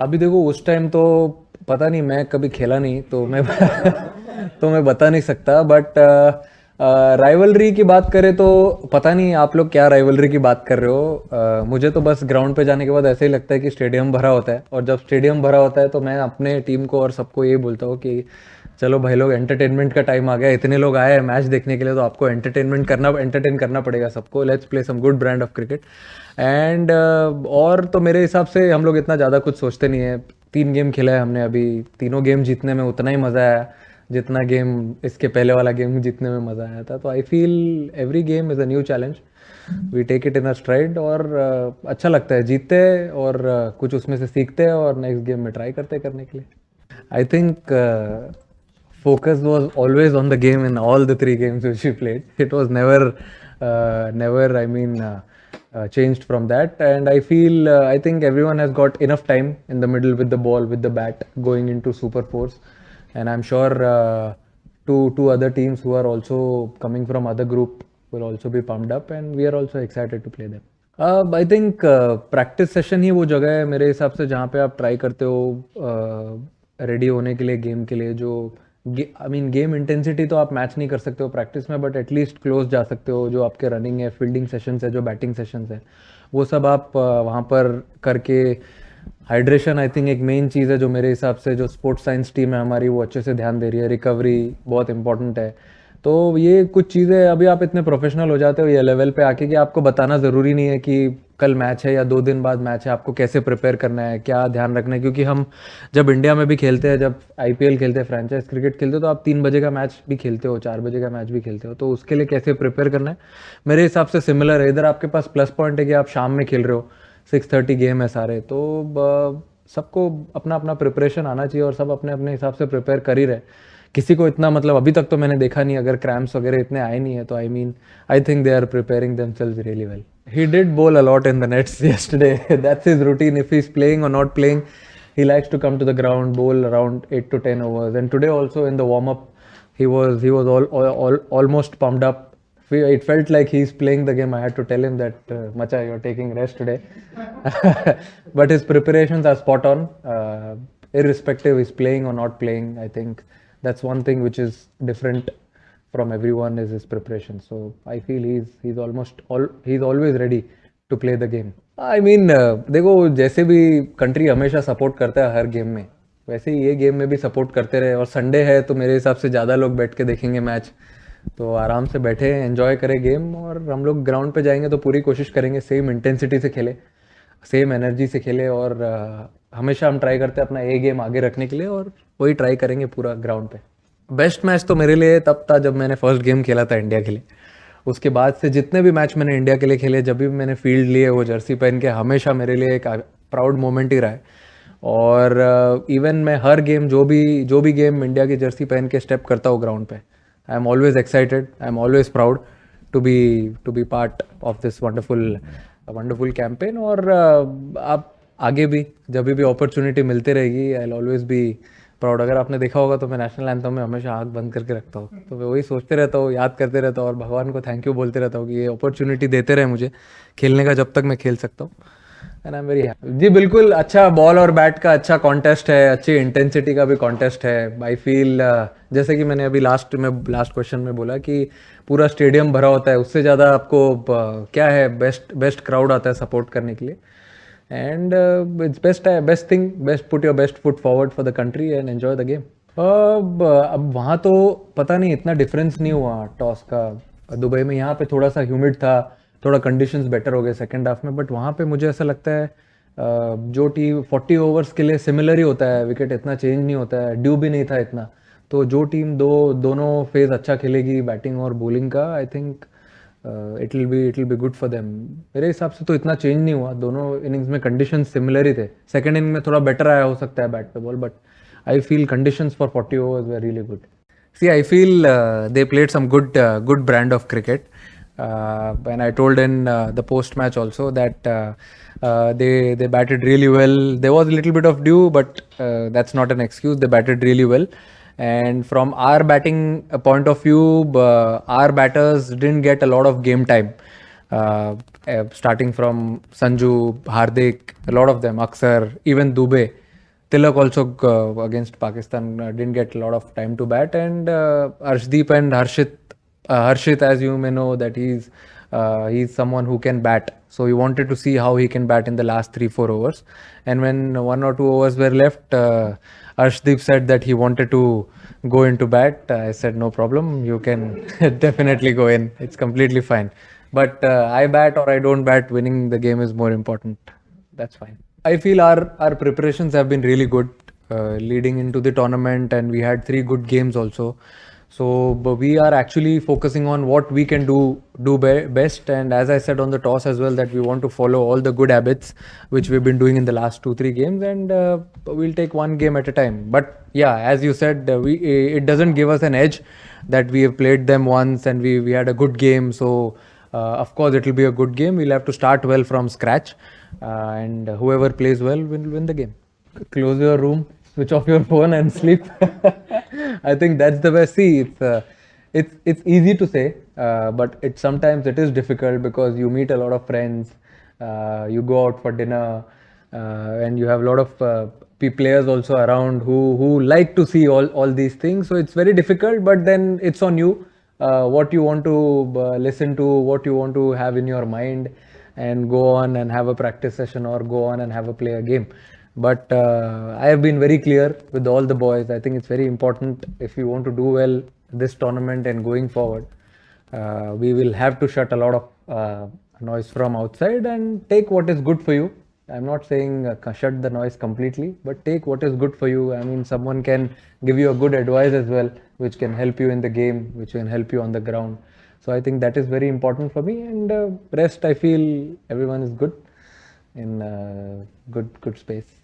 अभी देखो उस टाइम तो पता नहीं, मैं कभी खेला नहीं तो मैं तो मैं बता नहीं सकता, बट राइवलरी की बात करें तो पता नहीं आप लोग क्या राइवलरी की बात कर रहे हो। मुझे तो बस ग्राउंड पे जाने के बाद ऐसे ही लगता है कि स्टेडियम भरा होता है, और जब स्टेडियम भरा होता है तो मैं अपने टीम को और सबको ये बोलता हूँ कि चलो भाई लोग, एंटरटेनमेंट का टाइम आ गया, इतने लोग आए हैं मैच देखने के लिए तो आपको एंटरटेन करना पड़ेगा सबको। Let's play some good brand of cricket. And और तो मेरे हिसाब से हम लोग इतना ज़्यादा कुछ सोचते नहीं है। 3 गेम खेला है हमने अभी, तीनों गेम जीतने में उतना ही मज़ा आया जितना गेम इसके पहले वाला गेम जीतने में मज़ा आया था। तो I feel every game is a new challenge, we take it in a stride, और अच्छा लगता है जीतते हैं और कुछ उसमें से सीखते हैं और नेक्स्ट गेम में ट्राई करते हैं करने के लिए। I think focus was always on the game in all the 3 games which we played. It was never, I mean, changed from that. And I feel, I think everyone has got enough time in the middle with the ball, with the bat, going into Super Force. And I'm sure two other teams who are also coming from other group will also be pumped up, and we are also excited to play them. I think practice session ही वो जगह है मेरे हिसाब से जहाँ पे आप ट्राई करते हो रेडी होने के लिए गेम के लिए। जो आई मीन गेम इंटेंसिटी तो आप मैच नहीं कर सकते हो प्रैक्टिस में, बट एटलीस्ट क्लोज जा सकते हो। जो आपके रनिंग है, फील्डिंग सेशंस है, जो बैटिंग सेशंस है, वो सब आप वहाँ पर करके। हाइड्रेशन आई थिंक एक मेन चीज़ है जो मेरे हिसाब से जो स्पोर्ट्स साइंस टीम है हमारी वो अच्छे से ध्यान दे रही है। रिकवरी बहुत इंपॉर्टेंट है। तो ये कुछ चीज़ें अभी आप इतने प्रोफेशनल हो जाते हो ये लेवल पे आके कि आपको बताना ज़रूरी नहीं है कि कल मैच है या 2 दिन बाद मैच है, आपको कैसे प्रिपेयर करना है, क्या ध्यान रखना है। क्योंकि हम जब इंडिया में भी खेलते हैं, जब आईपीएल खेलते हैं, फ्रेंचाइज क्रिकेट खेलते हो, तो आप 3 बजे का मैच भी खेलते हो, 4 बजे का मैच भी खेलते हो। तो उसके लिए कैसे प्रिपेयर करना है मेरे हिसाब से सिमिलर है। इधर आपके पास प्लस पॉइंट है कि आप शाम में खेल रहे हो, 6:30 गेम है सारे, तो सबको अपना अपना प्रिपरेशन आना चाहिए और सब अपने अपने हिसाब से प्रिपेयर कर ही रहे। किसी को इतना मतलब अभी तक तो मैंने देखा नहीं, अगर क्रैम्प्स वगैरह इतने आए नहीं है तो I think they are preparing themselves really well. He did bowl a lot in the nets yesterday. That's his routine. If he's playing or not playing, he likes to come to the ground, bowl around 8 to 10 overs. And today also in the warm up, he was almost pumped up. It felt like he's playing the game. I had to tell him that Macha, you're taking rest today. But his preparations are spot on. Irrespective he's playing or not playing, I think that's one thing which is different from everyone is his preparation. So I feel he's always ready to play the game. I mean, देखो जैसे भी country हमेशा support करता है हर game में, वैसे ही ये game में भी सपोर्ट करते रहे। और संडे है तो मेरे हिसाब से ज़्यादा लोग बैठ के देखेंगे मैच, तो आराम से बैठे एंजॉय करें गेम। और हम लोग ग्राउंड पे जाएंगे तो पूरी कोशिश करेंगे सेम इंटेंसिटी से खेले, सेम एनर्जी से खेले। और हमेशा हम ट्राई करते हैं अपना ए गेम आगे रखने के लिए, और वही ट्राई करेंगे पूरा ग्राउंड पे। बेस्ट मैच तो मेरे लिए तब था जब मैंने फर्स्ट गेम खेला था इंडिया के लिए। उसके बाद से जितने भी मैच मैंने इंडिया के लिए खेले, जब भी मैंने फील्ड लिए वो जर्सी पहन के, हमेशा मेरे लिए एक प्राउड मोमेंट ही रहा है। और इवन मैं हर गेम जो भी गेम इंडिया की जर्सी पहन के स्टेप करता हूँ ग्राउंड पे, I am always excited, I am always proud to be part of this wonderful wonderful campaign. और आप आगे भी जब भी अपॉर्चुनिटी मिलती रहेगी, आई ऑलवेज बी प्राउड। अगर आपने देखा होगा तो मैं नेशनल एंथम में हमेशा आँख बंद करके रखता हूँ, तो मैं वही सोचते रहता हूँ, याद करते रहता हूँ और भगवान को थैंक यू बोलते रहता हूँ कि ये अपॉर्चुनिटी देते रहे मुझे खेलने का जब तक मैं खेल सकता हूँ। And I am very happy. जी बिल्कुल, अच्छा बॉल और बैट का अच्छा कॉन्टेस्ट है, अच्छी इंटेंसिटी का भी कॉन्टेस्ट है। आई फील जैसे कि मैंने अभी लास्ट क्वेश्चन में बोला कि पूरा स्टेडियम भरा होता है, उससे ज़्यादा आपको क्या है, बेस्ट बेस्ट क्राउड आता है सपोर्ट करने के लिए। And it's best thing, put your best foot forward for the country and enjoy the game. अब वहाँ तो पता नहीं इतना डिफरेंस नहीं हुआ टॉस का दुबई में। यहाँ पे थोड़ा सा ह्यूमिड था, थोड़ा कंडीशंस बेटर हो गए सेकंड हाफ में। बट वहाँ पे मुझे ऐसा लगता है जो टीम 40 ओवर्स के लिए सिमिलर ही होता है, विकेट इतना चेंज नहीं होता है, ड्यू भी नहीं था इतना। तो जो टीम दोनों फेज अच्छा खेलेगी बैटिंग और बॉलिंग का, I think it will be good for them. मेरे हिसाब से तो इतना चेंज नहीं हुआ, दोनों इनिंग्स में कंडीशन सिमिलर ही थे। सेकंड इनिंग में थोड़ा बेटर आया हो सकता है बैट पे ball, but I feel conditions for 40 overs were really good. See, I feel they played some good brand of cricket. And I told in the post match also that they batted really well. There was a little bit of dew, but that's not an excuse. They batted really well. And from our batting point of view, our batters didn't get a lot of game time. Starting from Sanju, Hardik, a lot of them, Aksar, even Dubey. Tilak also against Pakistan didn't get a lot of time to bat, and Arshdeep and Harshit, as you may know, that he's someone who can bat. So we wanted to see how he can bat in the last 3-4 overs. And when 1 or 2 overs were left, Arshdeep said that he wanted to go into bat. I said no problem, you can definitely go in. It's completely fine. But I bat or I don't bat, winning the game is more important. That's fine. I feel our preparations have been really good leading into the tournament, and we had 3 good games also. So but we are actually focusing on what we can best. And as I said on the toss as well, that we want to follow all the good habits which we've been doing in the last 2-3 games, and we'll take one game at a time. But yeah, as you said, it doesn't give us an edge that we have played them once and we had a good game. So of course it will be a good game. We'll have to start well from scratch, and whoever plays well will win the game. Close your room, switch off your phone, and sleep. I think that's the best. See, it's easy to say, but sometimes it is difficult because you meet a lot of friends, you go out for dinner, and you have a lot of players also around who like to see all these things. So it's very difficult, but then it's on you. What you want to listen to, what you want to have in your mind, and go on and have a practice session or go on and have a play a game. But I have been very clear with all the boys. I think it's very important if you want to do well this tournament and going forward. We will have to shut a lot of noise from outside and take what is good for you. I'm not saying shut the noise completely, but take what is good for you. I mean, someone can give you a good advice as well, which can help you in the game, which can help you on the ground. So I think that is very important for me. And rest, I feel everyone is good in good space.